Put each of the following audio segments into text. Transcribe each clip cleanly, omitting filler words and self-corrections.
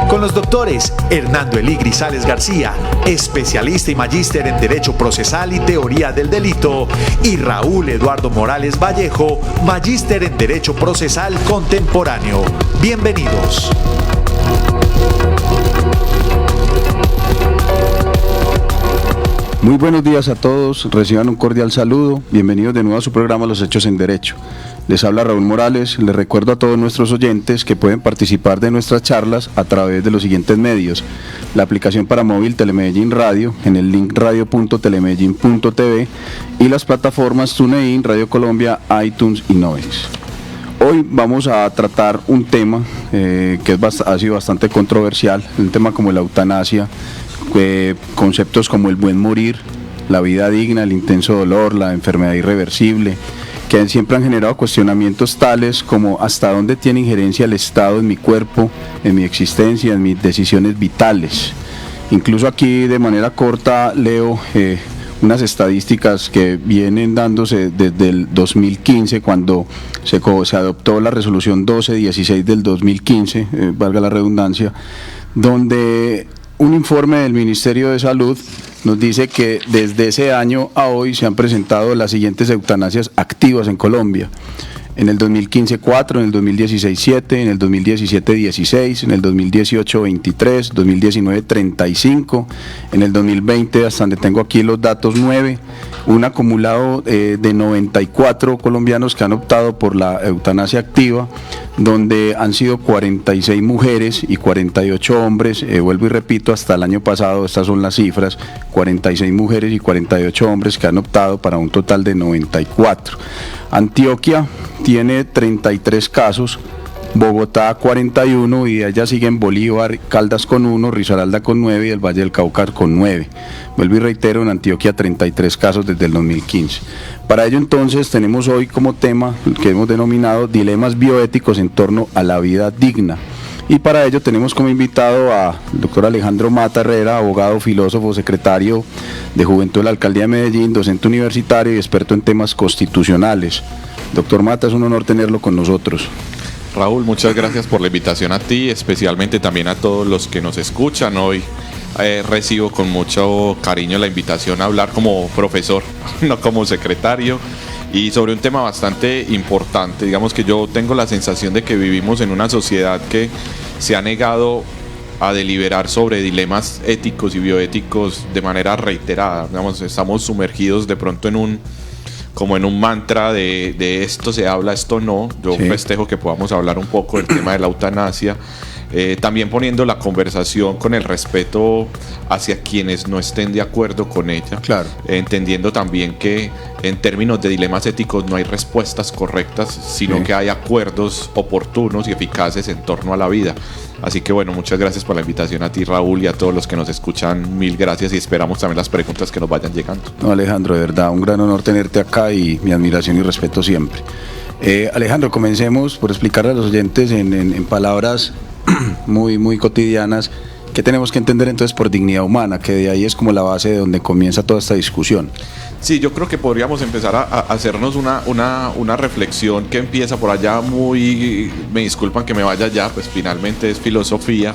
con los doctores Hernando Elí Grisales García, especialista y magíster en Derecho Procesal y Teoría del Delito, y Raúl Eduardo Morales Vallejo, magíster en Derecho Procesal Contemporáneo. Bienvenidos. Muy buenos días a todos, reciban un cordial saludo, bienvenidos de nuevo a su programa Los Hechos en Derecho. Les habla Raúl Morales, les recuerdo a todos nuestros oyentes que pueden participar de nuestras charlas a través de los siguientes medios: la aplicación para móvil Telemedellín Radio, en el link radio.telemedellín.tv, y las plataformas TuneIn, Radio Colombia, iTunes y Noise. Hoy vamos a tratar un tema que ha sido bastante controversial, un tema como la eutanasia, conceptos como el buen morir, la vida digna, el intenso dolor, la enfermedad irreversible, que siempre han generado cuestionamientos tales como hasta dónde tiene injerencia el Estado en mi cuerpo, en mi existencia, en mis decisiones vitales. Incluso aquí de manera corta leo unas estadísticas que vienen dándose desde el 2015, cuando se adoptó la resolución 1216 del 2015, valga la redundancia, donde un informe del Ministerio de Salud nos dice que desde ese año a hoy se han presentado las siguientes eutanasias activas en Colombia. En el 2015 4, en el 2016 7, en el 2017 16, en el 2018 23, 2019 35, en el 2020, hasta donde tengo aquí los datos, 9, un acumulado de 94 colombianos que han optado por la eutanasia activa, donde han sido 46 mujeres y 48 hombres, vuelvo y repito, hasta el año pasado estas son las cifras, 46 mujeres y 48 hombres que han optado para un total de 94. Antioquia tiene 33 casos, Bogotá 41, y de allá siguen Bolívar, Caldas con 1, Risaralda con 9 y el Valle del Cauca con 9. Vuelvo y reitero, en Antioquia 33 casos desde el 2015. Para ello entonces tenemos hoy como tema que hemos denominado dilemas bioéticos en torno a la vida digna. Y para ello tenemos como invitado al doctor Alejandro Mata Herrera, abogado, filósofo, secretario de Juventud de la Alcaldía de Medellín, docente universitario y experto en temas constitucionales. Doctor Mata, es un honor tenerlo con nosotros. Raúl, muchas gracias por la invitación a ti, especialmente también a todos los que nos escuchan hoy. Recibo con mucho cariño la invitación a hablar como profesor, no como secretario, y sobre un tema bastante importante. Digamos que yo tengo la sensación de que vivimos en una sociedad que se ha negado a deliberar sobre dilemas éticos y bioéticos de manera reiterada. Digamos, estamos sumergidos de pronto en un mantra de esto se habla, esto no. Yo festejo que podamos hablar un poco del tema de la eutanasia, también poniendo la conversación con el respeto hacia quienes no estén de acuerdo con ella, claro. Entendiendo también que en términos de dilemas éticos no hay respuestas correctas, sino que hay acuerdos oportunos y eficaces en torno a la vida. Así que bueno, muchas gracias por la invitación a ti, Raúl, y a todos los que nos escuchan. Mil gracias, y esperamos también las preguntas que nos vayan llegando. No, Alejandro, de verdad, un gran honor tenerte acá y mi admiración y respeto siempre. Alejandro, comencemos por explicarle a los oyentes en palabras muy cotidianas qué tenemos que entender entonces por dignidad humana, que de ahí es como la base de donde comienza toda esta discusión. Sí, yo creo que podríamos empezar a hacernos una reflexión que empieza por allá me disculpan que me vaya allá, pues finalmente es filosofía.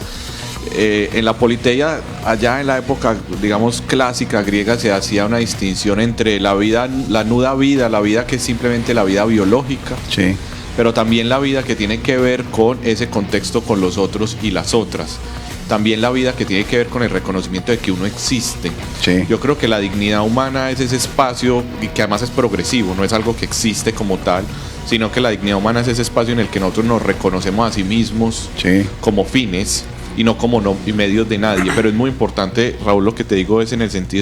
En la Politeia, allá en la época, digamos, clásica griega, se hacía una distinción entre la vida, la nuda vida, la vida que es simplemente la vida biológica, sí, pero también la vida que tiene que ver con ese contexto con los otros y las otras. También la vida que tiene que ver con el reconocimiento de que uno existe. Sí. Yo creo que la dignidad humana es ese espacio, y que además es progresivo, no es algo que existe como tal, sino que la dignidad humana es ese espacio en el que nosotros nos reconocemos a sí mismos, sí, como fines y no como medios de nadie. Pero es muy importante, Raúl, lo que te digo es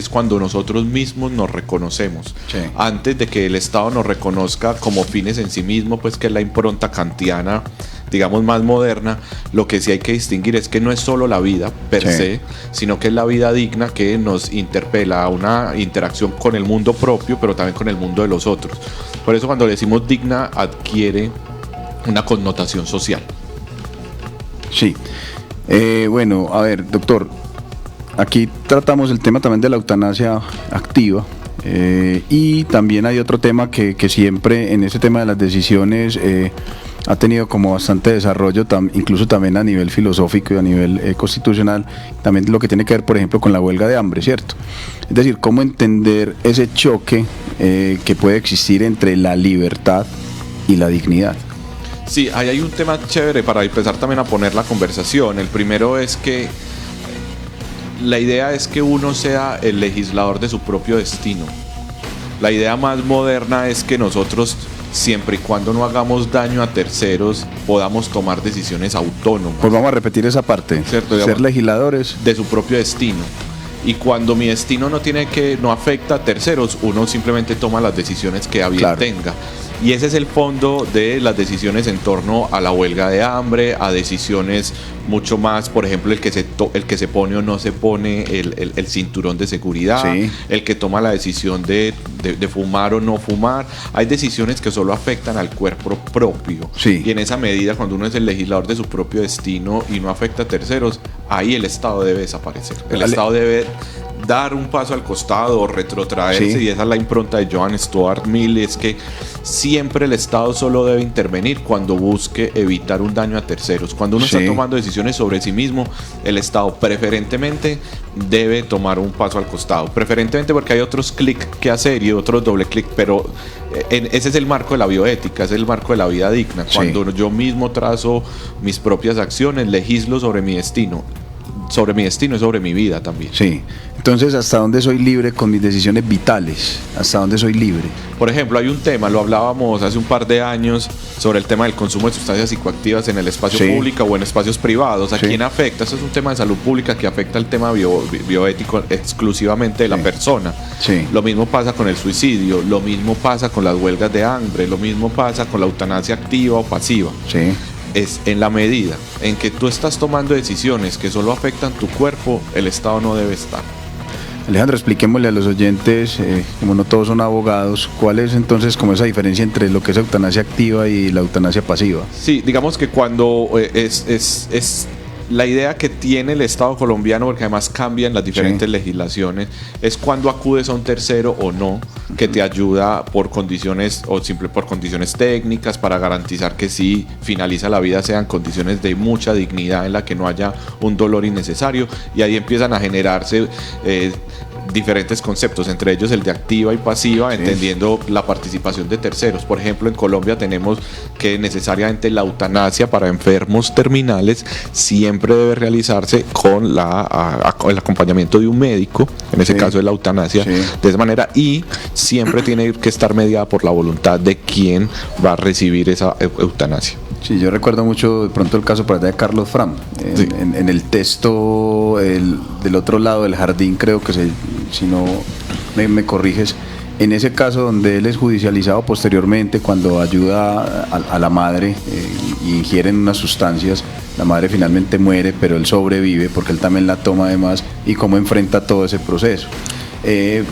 cuando nosotros mismos nos reconocemos, sí, antes de que el Estado nos reconozca como fines en sí mismo, pues que es la impronta kantiana, digamos, más moderna. Lo que sí hay que distinguir es que no es solo la vida per se, sino que es la vida digna que nos interpela a una interacción con el mundo propio, pero también con el mundo de los otros. Por eso cuando decimos digna adquiere una connotación social. Sí. Bueno, a ver, doctor, aquí tratamos el tema también de la eutanasia activa, y también hay otro tema que siempre en ese tema de las decisiones ha tenido como bastante desarrollo, incluso también a nivel filosófico y a nivel constitucional, también lo que tiene que ver, por ejemplo, con la huelga de hambre, ¿cierto? Es decir, cómo entender ese choque que puede existir entre la libertad y la dignidad. Sí, ahí hay un tema chévere para empezar también a poner la conversación. El primero es que la idea es que uno sea el legislador de su propio destino. La idea más moderna es que nosotros, siempre y cuando no hagamos daño a terceros, podamos tomar decisiones autónomas. Pues vamos a repetir esa parte, ¿cierto? Ser legisladores de su propio destino. Y cuando mi destino no afecta a terceros, uno simplemente toma las decisiones que a bien tenga. Y ese es el fondo de las decisiones en torno a la huelga de hambre, a decisiones mucho más, por ejemplo, el que se pone o no se pone el cinturón de seguridad, el que toma la decisión de fumar o no fumar. Hay decisiones que solo afectan al cuerpo propio. Y en esa medida, cuando uno es el legislador de su propio destino y no afecta a terceros, ahí el Estado debe desaparecer. El Estado debe dar un paso al costado o retrotraerse, y esa es la impronta de Joan Stuart Mill, es que siempre el Estado solo debe intervenir cuando busque evitar un daño a terceros. Cuando uno está tomando decisiones sobre sí mismo, el Estado preferentemente debe tomar un paso al costado, preferentemente porque hay otros clics que hacer y otros doble clic, pero ese es el marco de la bioética, ese es el marco de la vida digna. Cuando yo mismo trazo mis propias acciones, legislo sobre mi destino y sobre mi vida también. Entonces, ¿hasta dónde soy libre con mis decisiones vitales? ¿Hasta dónde soy libre? Por ejemplo, hay un tema, lo hablábamos hace un par de años, sobre el tema del consumo de sustancias psicoactivas en el espacio público o en espacios privados. ¿A quién afecta? Eso es un tema de salud pública que afecta al tema bioético exclusivamente de la persona. Lo mismo pasa con el suicidio, lo mismo pasa con las huelgas de hambre, lo mismo pasa con la eutanasia activa o pasiva. Es en la medida en que tú estás tomando decisiones que solo afectan tu cuerpo, el Estado no debe estar. Alejandro, expliquémosle a los oyentes, como no todos son abogados, ¿cuál es entonces como esa diferencia entre lo que es eutanasia activa y la eutanasia pasiva? Sí, digamos que cuando es la idea que tiene el Estado colombiano, porque además cambian las diferentes legislaciones, es cuando acudes a un tercero o no, que te ayuda por condiciones o simple por condiciones técnicas para garantizar que si finaliza la vida sean condiciones de mucha dignidad en la que no haya un dolor innecesario, y ahí empiezan a generarse diferentes conceptos, entre ellos el de activa y pasiva, entendiendo la participación de terceros. Por ejemplo, en Colombia tenemos que necesariamente la eutanasia para enfermos terminales siempre debe realizarse con el acompañamiento de un médico, en ese caso de la eutanasia, de esa manera, y siempre tiene que estar mediada por la voluntad de quien va a recibir esa eutanasia. Sí, yo recuerdo mucho de pronto el caso por allá de Carlos Fram, en el texto del otro lado del jardín, creo que si no me corriges, en ese caso donde él es judicializado posteriormente cuando ayuda a la madre y ingieren unas sustancias, la madre finalmente muere, pero él sobrevive porque él también la toma además, y cómo enfrenta todo ese proceso.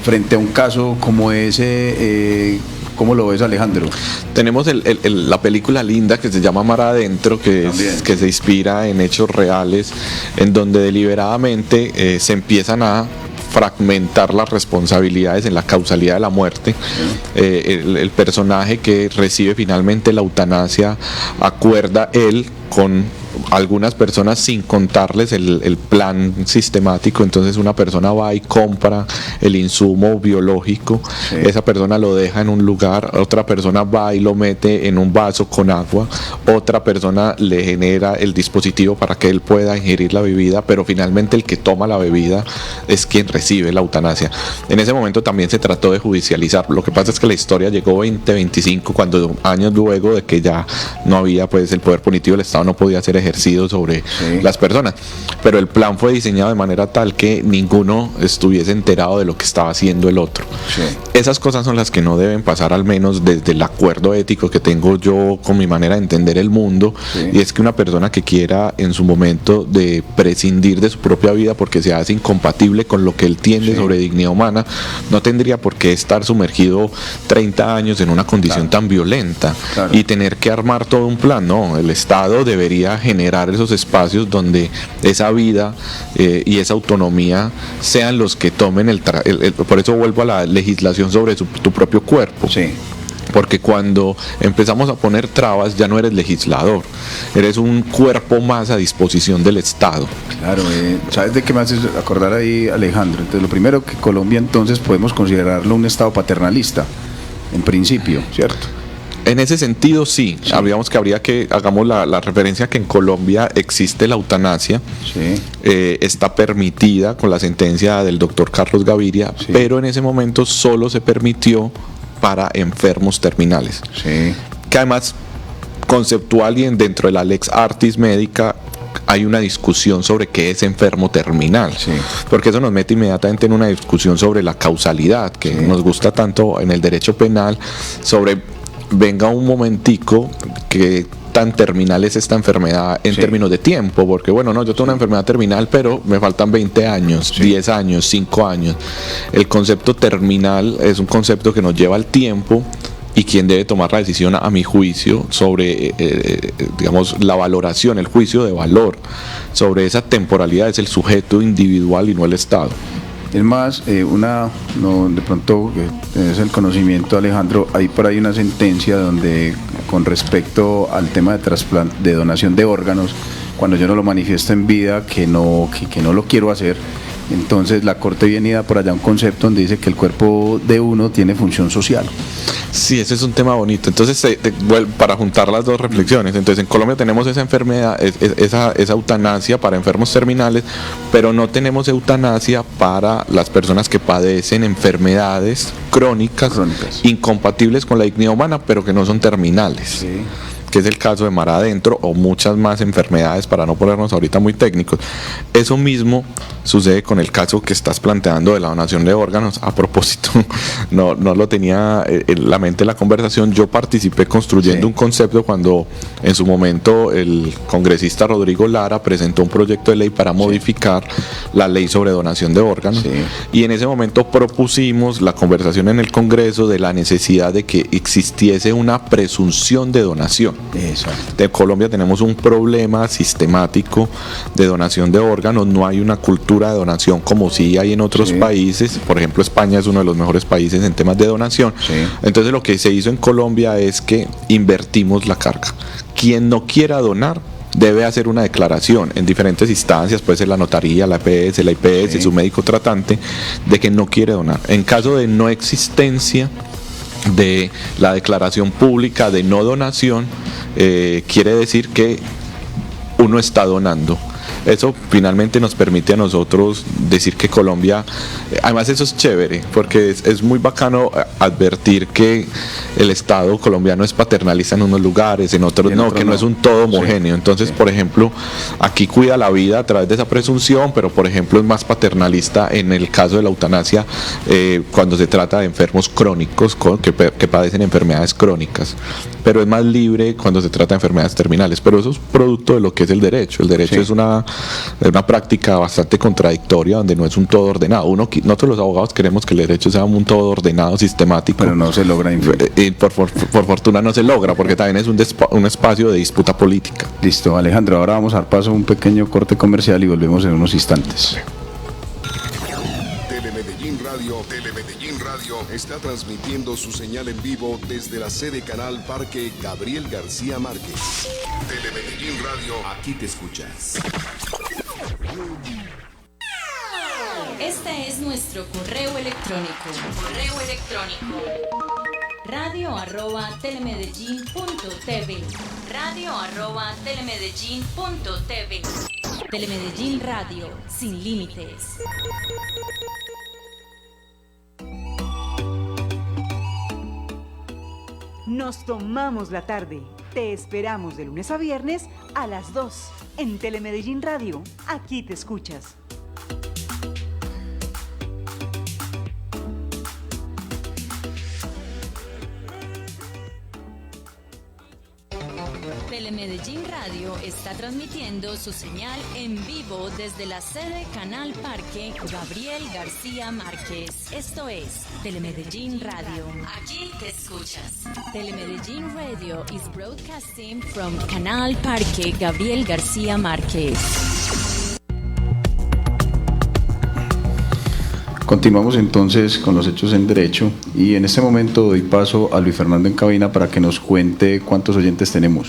Frente a un caso como ese, ¿cómo lo ves, Alejandro? Tenemos la película linda que se llama Mar Adentro, que se inspira en hechos reales, en donde deliberadamente se empiezan a fragmentar las responsabilidades en la causalidad de la muerte. El personaje que recibe finalmente la eutanasia acuerda él con algunas personas sin contarles el plan sistemático. Entonces una persona va y compra el insumo biológico, esa persona lo deja en un lugar, otra persona va y lo mete en un vaso con agua, otra persona le genera el dispositivo para que él pueda ingerir la bebida, pero finalmente el que toma la bebida es quien recibe la eutanasia. En ese momento también se trató de judicializar. Lo que pasa es que la historia llegó 2025, cuando años luego de que ya no había pues el poder punitivo, el Estado no podía ser ejercido sobre las personas, pero el plan fue diseñado de manera tal que ninguno estuviese enterado de lo que estaba haciendo el otro. Esas cosas son las que no deben pasar, al menos desde el acuerdo ético que tengo yo con mi manera de entender el mundo, y es que una persona que quiera en su momento de prescindir de su propia vida porque se hace incompatible con lo que él tiene sobre dignidad humana, no tendría por qué estar sumergido 30 años en una condición tan violenta y tener que armar todo un plan. No, el Estado debería generar esos espacios donde esa vida y esa autonomía sean los que tomen por eso vuelvo a la legislación sobre tu propio cuerpo. Porque cuando empezamos a poner trabas ya no eres legislador, eres un cuerpo más a disposición del Estado. Claro, ¿sabes de qué me haces acordar ahí, Alejandro? Entonces, lo primero, que Colombia entonces podemos considerarlo un Estado paternalista, en principio, ¿cierto? En ese sentido, sí. Habría que hagamos la referencia que en Colombia existe la eutanasia, Sí. Está permitida con la sentencia del doctor Carlos Gaviria, Sí. pero en ese momento solo se permitió para enfermos terminales. Sí. Que además, conceptual y dentro de la Lex Artis Médica, hay una discusión sobre qué es enfermo terminal, Sí. porque eso nos mete inmediatamente en una discusión sobre la causalidad, que Sí. nos gusta tanto en el derecho penal, sobre, venga un momentico, que tan terminal es esta enfermedad en Sí. términos de tiempo, porque bueno, no, yo tengo una enfermedad terminal, pero me faltan 20 años, Sí. 10 años, 5 años. El concepto terminal es un concepto que nos lleva al tiempo, y quien debe tomar la decisión, a mi juicio, sobre, digamos, la valoración, el juicio de valor sobre esa temporalidad es el sujeto individual y no el Estado. Es más, no, de pronto es el conocimiento, Alejandro, hay por ahí una sentencia donde, con respecto al tema de trasplante, de donación de órganos, cuando yo no lo manifiesto en vida, que no lo quiero hacer, entonces la Corte viene y da por allá un concepto donde dice que el cuerpo de uno tiene función social. Sí, ese es un tema bonito. Entonces, para juntar las dos reflexiones, entonces en Colombia tenemos esa enfermedad, esa eutanasia para enfermos terminales, pero no tenemos eutanasia para las personas que padecen enfermedades crónicas. Incompatibles con la dignidad humana, pero que no son terminales. Sí. Que es el caso de mar adentro o muchas más enfermedades, para no ponernos ahorita muy técnicos. Eso mismo sucede con el caso que estás planteando de la donación de órganos. A propósito, no lo tenía en la mente la conversación. Yo participé construyendo un concepto cuando en su momento el congresista Rodrigo Lara presentó un proyecto de ley para modificar la ley sobre donación de órganos. Sí. Y en ese momento propusimos la conversación en el Congreso de la necesidad de que existiese una presunción de donación. Exacto. De Colombia tenemos un problema sistemático de donación de órganos, no hay una cultura de donación como sí hay en otros países. Por ejemplo, España es uno de los mejores países en temas de donación. Sí. Entonces lo que se hizo en Colombia es que invertimos la carga. Quien no quiera donar debe hacer una declaración en diferentes instancias, puede ser la notaría, la EPS, la IPS, su médico tratante, de que no quiere donar. En caso de no existencia de la declaración pública de no donación, quiere decir que uno está donando. Eso finalmente nos permite a nosotros decir que Colombia, además eso es chévere, porque es muy bacano advertir que el Estado colombiano es paternalista en unos lugares, en otros no, que no es un todo homogéneo. Entonces, por ejemplo, aquí cuida la vida a través de esa presunción, pero por ejemplo es más paternalista en el caso de la eutanasia, cuando se trata de enfermos crónicos que padecen enfermedades crónicas, pero es más libre cuando se trata de enfermedades terminales. Pero eso es producto de lo que es el derecho. El derecho es una práctica bastante contradictoria, donde no es un todo ordenado. Nosotros los abogados queremos que el derecho sea un todo ordenado, sistemático, pero no se logra. Y por fortuna no se logra, porque también es un espacio de disputa política. Listo, Alejandro, ahora vamos a dar paso a un pequeño corte comercial y volvemos en unos instantes. Telemedellín Radio está transmitiendo su señal en vivo desde la sede Canal Parque Gabriel García Márquez. Telemedellín Radio, aquí te escuchas. Este es nuestro correo electrónico. radio@telemedellin.tv. radio@telemedellin.tv. Telemedellín Radio, sin límites. Nos tomamos la tarde. Te esperamos de lunes a viernes a las 2 en Telemedellín Radio. Aquí te escuchas. Telemedellín Radio está transmitiendo su señal en vivo desde la sede Canal Parque Gabriel García Márquez. Esto es Telemedellín Radio. Aquí te escuchas. Telemedellín Radio is broadcasting from Canal Parque Gabriel García Márquez. Continuamos entonces con los hechos en derecho y en este momento doy paso a Luis Fernando en cabina para que nos cuente cuántos oyentes tenemos.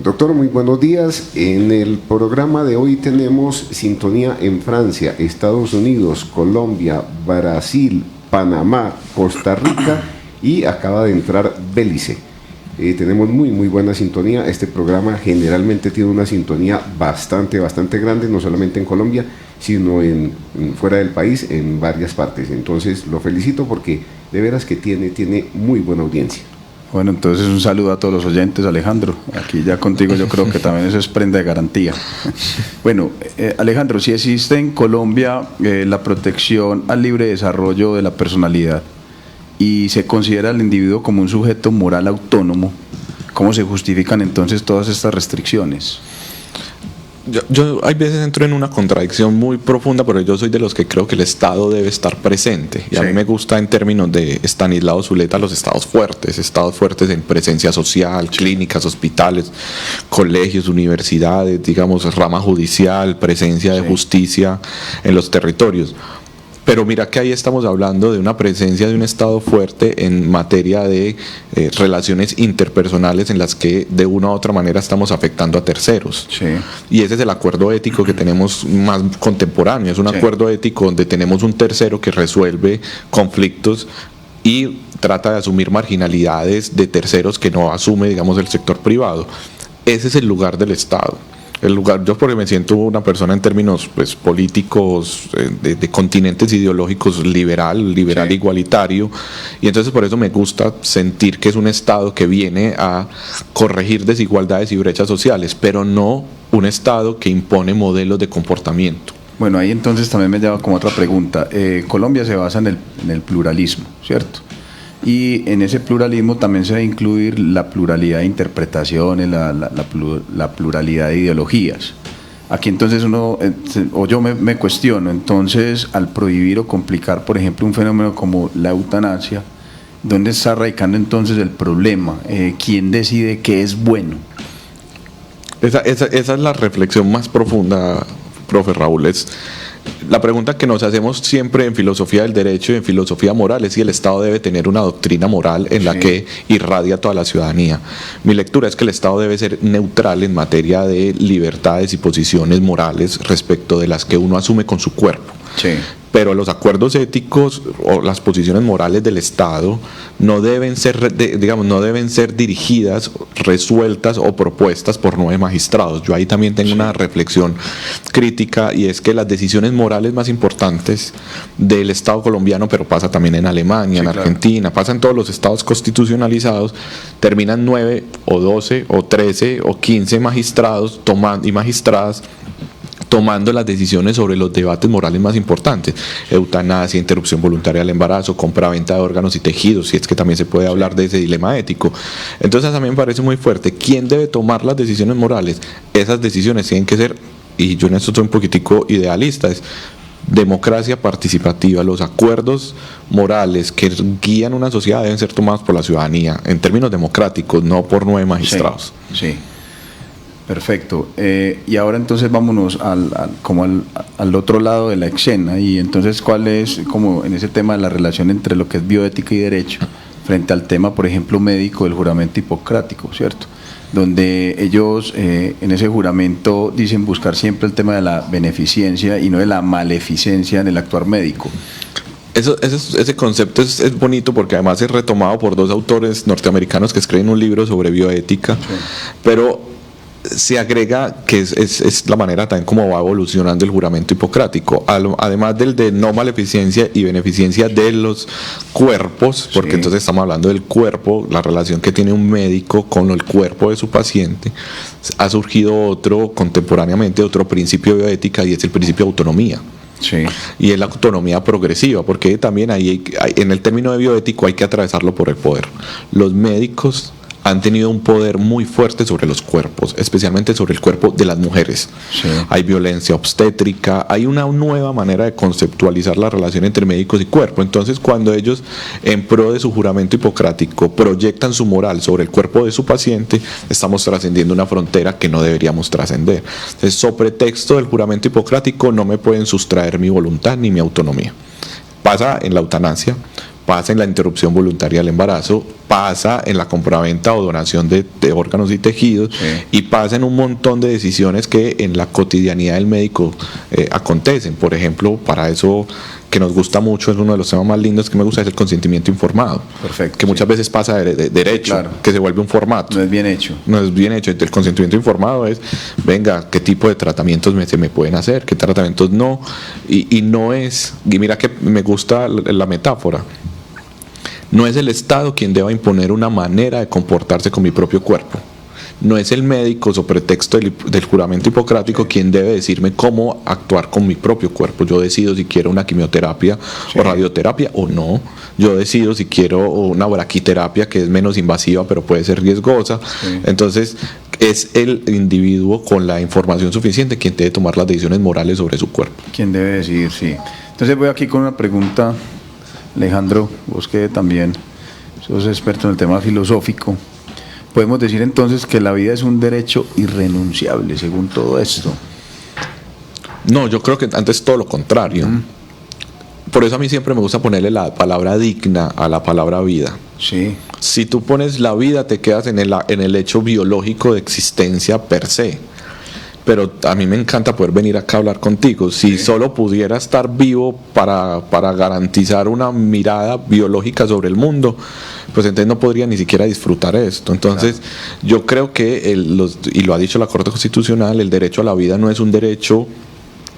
Doctor, muy buenos días. En el programa de hoy tenemos sintonía en Francia, Estados Unidos, Colombia, Brasil, Panamá, Costa Rica y acaba de entrar Belice. Tenemos muy buena sintonía. Este programa generalmente tiene una sintonía bastante grande, no solamente en Colombia, sino fuera del país, en varias partes. Entonces lo felicito porque de veras que tiene muy buena audiencia. Bueno, entonces un saludo a todos los oyentes, Alejandro. Aquí ya contigo yo creo que también eso es prenda de garantía. Bueno, Alejandro, si existe en Colombia la protección al libre desarrollo de la personalidad y se considera al individuo como un sujeto moral autónomo, ¿cómo se justifican entonces todas estas restricciones? Yo hay veces entro en una contradicción muy profunda, pero yo soy de los que creo que el Estado debe estar presente. Y a mí me gusta en términos de Estanislao Zuleta los estados fuertes en presencia social, clínicas, hospitales, colegios, universidades, digamos, rama judicial, presencia de justicia en los territorios. Pero mira que ahí estamos hablando de una presencia de un Estado fuerte en materia de relaciones interpersonales en las que de una u otra manera estamos afectando a terceros. Sí. Y ese es el acuerdo ético que tenemos más contemporáneo. Es un acuerdo ético donde tenemos un tercero que resuelve conflictos y trata de asumir marginalidades de terceros que no asume, digamos, el sector privado. Ese es el lugar del Estado. Yo porque me siento una persona en términos pues, políticos, de continentes ideológicos liberal igualitario, y entonces por eso me gusta sentir que es un Estado que viene a corregir desigualdades y brechas sociales, pero no un Estado que impone modelos de comportamiento. Bueno, ahí entonces también me lleva como otra pregunta. Colombia se basa en el pluralismo, ¿cierto? Y en ese pluralismo también se debe incluir la pluralidad de interpretaciones, la pluralidad de ideologías. Aquí entonces yo me cuestiono, entonces al prohibir o complicar, por ejemplo, un fenómeno como la eutanasia, ¿dónde está radicando entonces el problema? ¿Quién decide qué es bueno? Esa es la reflexión más profunda, profe Raúl. La pregunta que nos hacemos siempre en filosofía del derecho y en filosofía moral es si el Estado debe tener una doctrina moral en la que irradia a toda la ciudadanía. Mi lectura es que el Estado debe ser neutral en materia de libertades y posiciones morales respecto de las que uno asume con su cuerpo. Sí. Pero los acuerdos éticos o las posiciones morales del Estado no deben ser, no deben ser dirigidas, resueltas o propuestas por 9 magistrados. Yo ahí también tengo una reflexión crítica, y es que las decisiones morales más importantes del Estado colombiano, pero pasa también en Alemania, en Argentina, pasa en todos los estados constitucionalizados, terminan 9 o 12 o 13 o 15 magistrados y magistradas tomando las decisiones sobre los debates morales más importantes: eutanasia, interrupción voluntaria del embarazo, compra-venta de órganos y tejidos, si es que también se puede hablar de ese dilema ético. Entonces a mí me parece muy fuerte. ¿Quién debe tomar las decisiones morales? Esas decisiones tienen que ser, y yo en esto soy un poquitico idealista, es democracia participativa. Los acuerdos morales que guían una sociedad deben ser tomados por la ciudadanía, en términos democráticos, no por 9 magistrados. Sí. Perfecto. Y ahora entonces vámonos al otro lado de la escena, y entonces ¿cuál es, como en ese tema de la relación entre lo que es bioética y derecho, frente al tema, por ejemplo, médico del juramento hipocrático, ¿cierto? Donde ellos en ese juramento dicen buscar siempre el tema de la beneficencia y no de la maleficencia en el actuar médico. Ese concepto es bonito porque además es retomado por 2 autores norteamericanos que escriben un libro sobre bioética, pero se agrega que es la manera también como va evolucionando el juramento hipocrático, además del de no maleficencia y beneficencia de los cuerpos, porque entonces estamos hablando del cuerpo, la relación que tiene un médico con el cuerpo de su paciente. Ha surgido contemporáneamente otro principio de bioética, y es el principio de autonomía. Sí. Y es la autonomía progresiva, porque también en el término de bioético hay que atravesarlo por el poder. Los médicos han tenido un poder muy fuerte sobre los cuerpos, especialmente sobre el cuerpo de las mujeres. Sí. Hay violencia obstétrica, hay una nueva manera de conceptualizar la relación entre médicos y cuerpo. Entonces, cuando ellos, en pro de su juramento hipocrático, proyectan su moral sobre el cuerpo de su paciente, estamos trascendiendo una frontera que no deberíamos trascender. Entonces, sobre texto del juramento hipocrático, no me pueden sustraer mi voluntad ni mi autonomía. Pasa en la eutanasia, pasa en la interrupción voluntaria del embarazo, pasa en la compraventa o donación de órganos y tejidos, Sí. y pasa en un montón de decisiones que en la cotidianidad del médico acontecen. Por ejemplo, para eso que nos gusta mucho, es uno de los temas más lindos que me gusta, es el consentimiento informado. Perfecto, que muchas veces pasa de derecho, Claro. que se vuelve un formato. No es bien hecho. No es bien hecho. El consentimiento informado es, venga, qué tipo de tratamientos se me pueden hacer, qué tratamientos no. Y no es, y mira que me gusta la metáfora, no es el Estado quien deba imponer una manera de comportarse con mi propio cuerpo. No es el médico, sobre pretexto del juramento hipocrático, quien debe decirme cómo actuar con mi propio cuerpo. Yo decido si quiero una quimioterapia o radioterapia o no. Yo decido si quiero una braquiterapia, que es menos invasiva pero puede ser riesgosa. Sí. Entonces, es el individuo con la información suficiente quien debe tomar las decisiones morales sobre su cuerpo. ¿Quién debe decidir? Sí. Entonces voy aquí con una pregunta, Alejandro, vos que también sos experto en el tema filosófico. Podemos decir entonces que la vida es un derecho irrenunciable, según todo esto. No, yo creo que antes todo lo contrario. Por eso a mí siempre me gusta ponerle la palabra digna a la palabra vida. Sí. Si tú pones la vida, te quedas en el hecho biológico de existencia per se. Pero a mí me encanta poder venir acá a hablar contigo. Si solo pudiera estar vivo para garantizar una mirada biológica sobre el mundo, pues entonces no podría ni siquiera disfrutar esto. Entonces, yo creo que, y lo ha dicho la Corte Constitucional, el derecho a la vida no es un derecho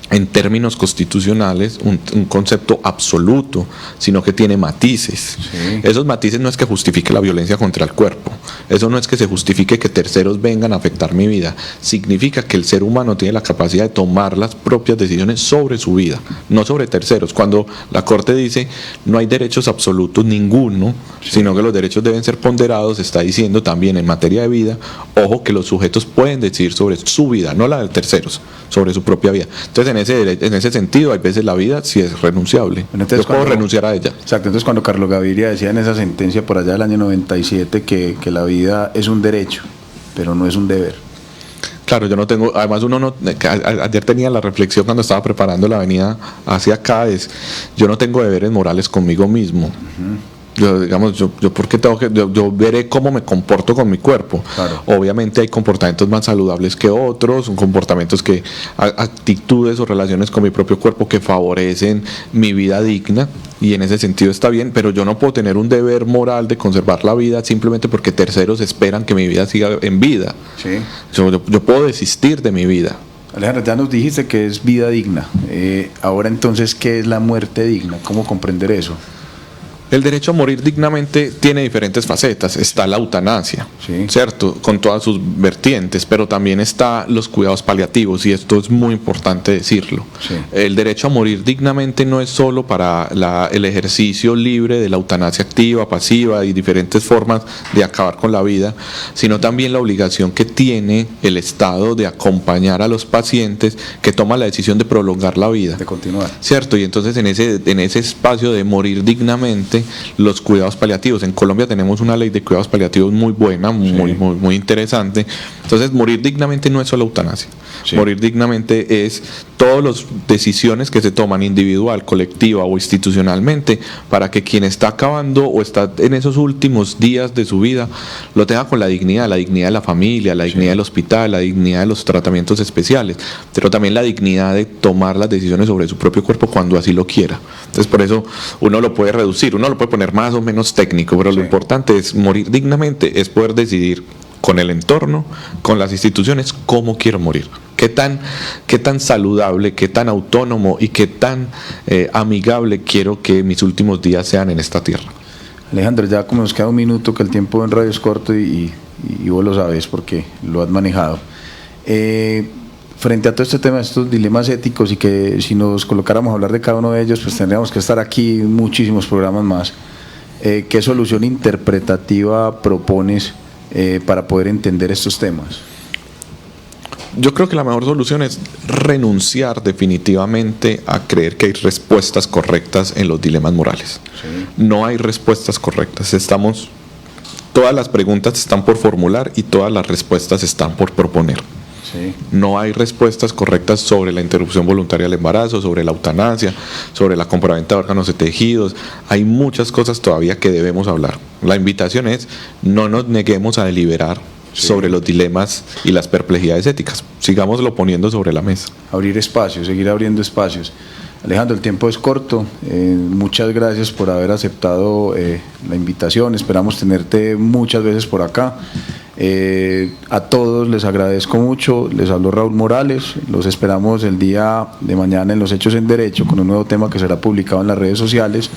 en términos constitucionales, un concepto absoluto, sino que tiene matices. Sí. Esos matices no es que justifique la violencia contra el cuerpo, eso no es que se justifique que terceros vengan a afectar mi vida, significa que el ser humano tiene la capacidad de tomar las propias decisiones sobre su vida, no sobre terceros. Cuando la Corte dice no hay derechos absolutos ninguno, sino que los derechos deben ser ponderados, está diciendo también en materia de vida, ojo, que los sujetos pueden decidir sobre su vida, no la de terceros, sobre su propia vida. Entonces, en ese sentido, hay veces la vida sí es renunciable. Bueno, entonces, yo puedo renunciar a ella. Exacto, entonces cuando Carlos Gaviria decía en esa sentencia por allá del año 97 que la vida es un derecho, pero no es un deber. Claro, yo no tengo, además uno no, ayer tenía la reflexión cuando estaba preparando la venida hacia acá, yo no tengo deberes morales conmigo mismo. Yo, digamos, yo porque tengo que, yo veré cómo me comporto con mi cuerpo. Claro. Obviamente hay comportamientos más saludables que otros, son comportamientos que, actitudes o relaciones con mi propio cuerpo que favorecen mi vida digna, y en ese sentido está bien, pero yo no puedo tener un deber moral de conservar la vida simplemente porque terceros esperan que mi vida siga en vida. Sí. Yo puedo desistir de mi vida. Alejandro, ya nos dijiste que es vida digna. Ahora entonces, ¿qué es la muerte digna? ¿Cómo comprender eso? El derecho a morir dignamente tiene diferentes facetas. Está la eutanasia, Sí. ¿cierto? Con todas sus vertientes, pero también está los cuidados paliativos, y esto es muy importante decirlo. Sí. El derecho a morir dignamente no es solo para el ejercicio libre de la eutanasia activa, pasiva y diferentes formas de acabar con la vida, sino también la obligación que tiene el Estado de acompañar a los pacientes que toman la decisión de prolongar la vida. De continuar. Cierto, y entonces en ese espacio de morir dignamente, los cuidados paliativos. En Colombia tenemos una ley de cuidados paliativos muy buena, muy interesante. Entonces, morir dignamente no es solo eutanasia. Sí. Morir dignamente es todas las decisiones que se toman individual, colectiva o institucionalmente para que quien está acabando o está en esos últimos días de su vida lo tenga con la dignidad de la familia, la dignidad del hospital, la dignidad de los tratamientos especiales, pero también la dignidad de tomar las decisiones sobre su propio cuerpo cuando así lo quiera. Entonces, por eso uno lo puede reducir, uno lo puede poner más o menos técnico, pero lo importante es morir dignamente, es poder decidir con el entorno, con las instituciones, cómo quiero morir. Qué tan saludable, qué tan autónomo y qué tan amigable quiero que mis últimos días sean en esta tierra. Alejandro, ya como nos queda un minuto, que el tiempo en radio es corto y vos lo sabes porque lo has manejado. Frente a todo este tema, estos dilemas éticos, y que si nos colocáramos a hablar de cada uno de ellos, pues tendríamos que estar aquí muchísimos programas más. ¿Qué solución interpretativa propones para poder entender estos temas? Yo creo que la mejor solución es renunciar definitivamente a creer que hay respuestas correctas en los dilemas morales. Sí. No hay respuestas correctas. Todas las preguntas están por formular y todas las respuestas están por proponer. Sí. No hay respuestas correctas sobre la interrupción voluntaria del embarazo, sobre la eutanasia, sobre la compraventa de órganos de tejidos. Hay muchas cosas todavía que debemos hablar. La invitación es: no nos neguemos a deliberar sobre los dilemas y las perplejidades éticas. Sigámoslo poniendo sobre la mesa. Abrir espacios, seguir abriendo espacios. Alejandro, el tiempo es corto. Muchas gracias por haber aceptado la invitación. Esperamos tenerte muchas veces por acá. A todos les agradezco mucho. Les habló Raúl Morales. Los esperamos el día de mañana en Los Hechos en Derecho con un nuevo tema que será publicado en las redes sociales.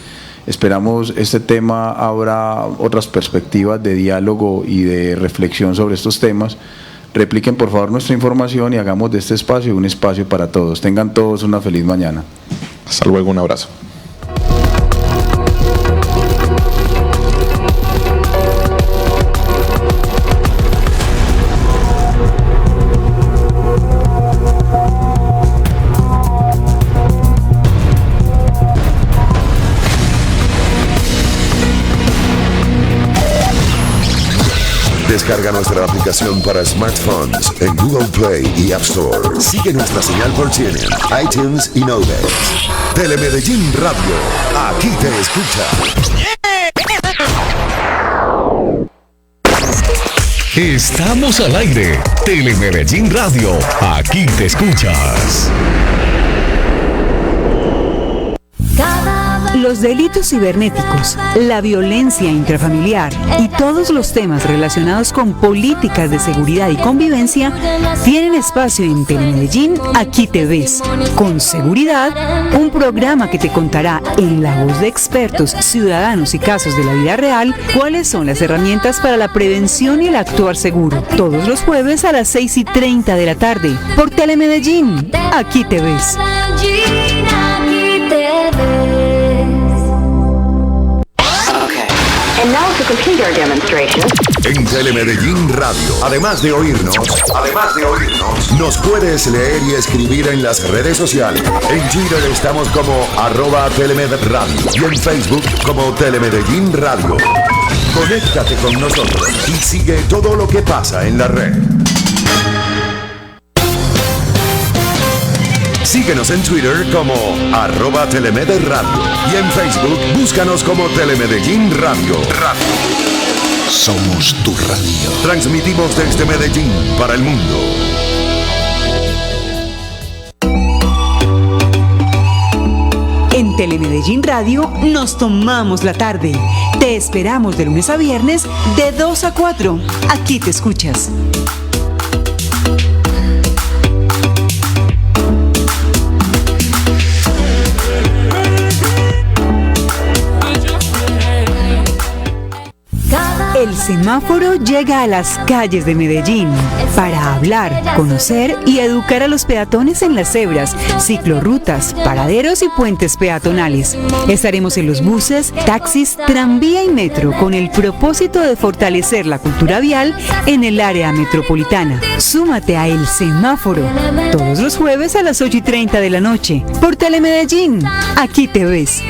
Esperamos este tema abra otras perspectivas de diálogo y de reflexión sobre estos temas. Repliquen por favor nuestra información y hagamos de este espacio un espacio para todos. Tengan todos una feliz mañana. Hasta luego, un abrazo. Descarga nuestra aplicación para smartphones en Google Play y App Store. Sigue nuestra señal por TuneIn, iTunes y Novex. Telemedellín Radio, aquí te escucha. Estamos al aire. Telemedellín Radio, aquí te escuchas. Los delitos cibernéticos, la violencia intrafamiliar y todos los temas relacionados con políticas de seguridad y convivencia tienen espacio en Telemedellín Aquí Te Ves. Con seguridad, un programa que te contará en la voz de expertos, ciudadanos y casos de la vida real cuáles son las herramientas para la prevención y el actuar seguro. Todos los jueves a las 6:30 de la tarde por Telemedellín Aquí Te Ves. En Telemedellín Radio, además de oírnos, nos puedes leer y escribir en las redes sociales. En Twitter estamos como @TeleMedRadio y en Facebook como Telemedellín Radio. Conéctate con nosotros y sigue todo lo que pasa en la red. Síguenos en Twitter como @TeleMedRadio y en Facebook búscanos como Telemedellín Radio. Somos tu radio. Transmitimos desde Medellín para el mundo. En Telemedellín Radio nos tomamos la tarde. Te esperamos de lunes a viernes de 2 a 4. Aquí te escuchas. El semáforo llega a las calles de Medellín para hablar, conocer y educar a los peatones en las cebras, ciclorrutas, paraderos y puentes peatonales. Estaremos en los buses, taxis, tranvía y metro con el propósito de fortalecer la cultura vial en el área metropolitana. Súmate a El Semáforo todos los jueves a las 8:30 de la noche por Telemedellín. Aquí te ves.